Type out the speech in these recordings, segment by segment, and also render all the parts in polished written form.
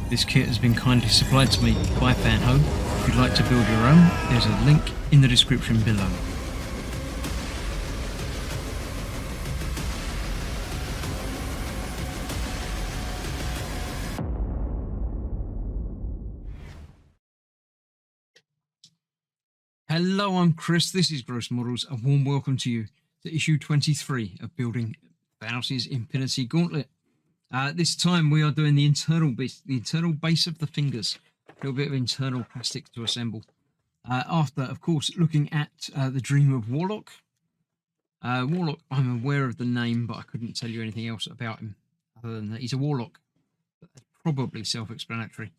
This kit has been kindly supplied to me by Fanhome. If you'd like to build your own, there's a link in the description below. Hello, I'm Chris, this is Gross Models. A warm welcome to you to issue 23 of building Thanos' Infinity Gauntlet. This time we are doing the internal base of the fingers. A little bit of internal plastic to assemble. After, of course, looking at the Dream of Warlock. Warlock, I'm aware of the name, but I couldn't tell you anything else about him other than that he's a Warlock. That's probably self-explanatory.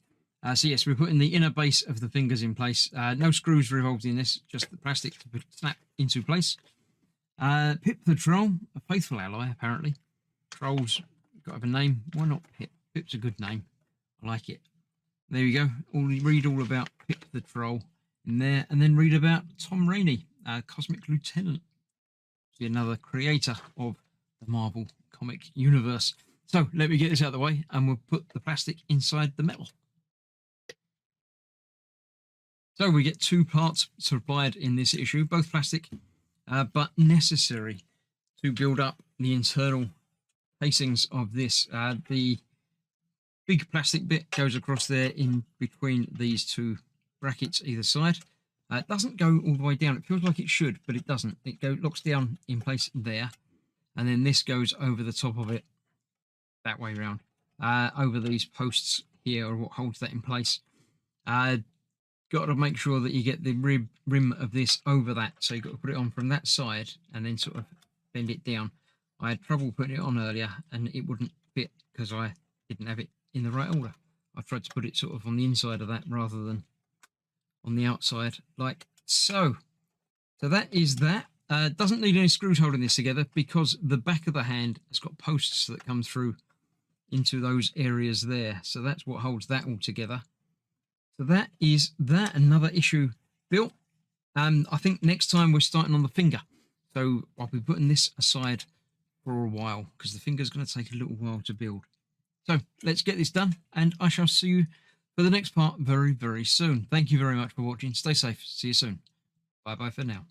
So yes, we're putting the inner base of the fingers in place. No screws involved in this, just the plastic to snap into place. Pip the Troll, a faithful ally apparently. Troll's got to have a name. Why not Pip? Pip's a good name. I like it. There you go. Read all about Pip the Troll in there, and then read about Tom Rainey, Cosmic Lieutenant. He's another creator of the Marvel comic universe. So let me get this out of the way, and we'll put the plastic inside the metal. So we get two parts supplied in this issue, both plastic, but necessary to build up the internal facings of this. The big plastic bit goes across there in between these two brackets either side. It doesn't go all the way down. It feels like it should, but it doesn't. It locks down in place there, and then this goes over the top of it that way around, over these posts here, or what holds that in place. Got to make sure that you get the rim of this over that, so you've got to put it on from that side and then sort of bend it down. I had trouble putting it on earlier and it wouldn't fit because I didn't have it in the right order. I tried to put it sort of on the inside of that rather than on the outside, like so. So that is that. Doesn't need any screws holding this together because the back of the hand has got posts that come through into those areas there. So that's what holds that all together. So that is that, another issue built. I think next time we're starting on the finger. So I'll be putting this aside for a while because the finger's going to take a little while to build. So let's get this done, and I shall see you for the next part very, very soon. Thank you very much for watching. Stay safe. See you soon. Bye-bye for now.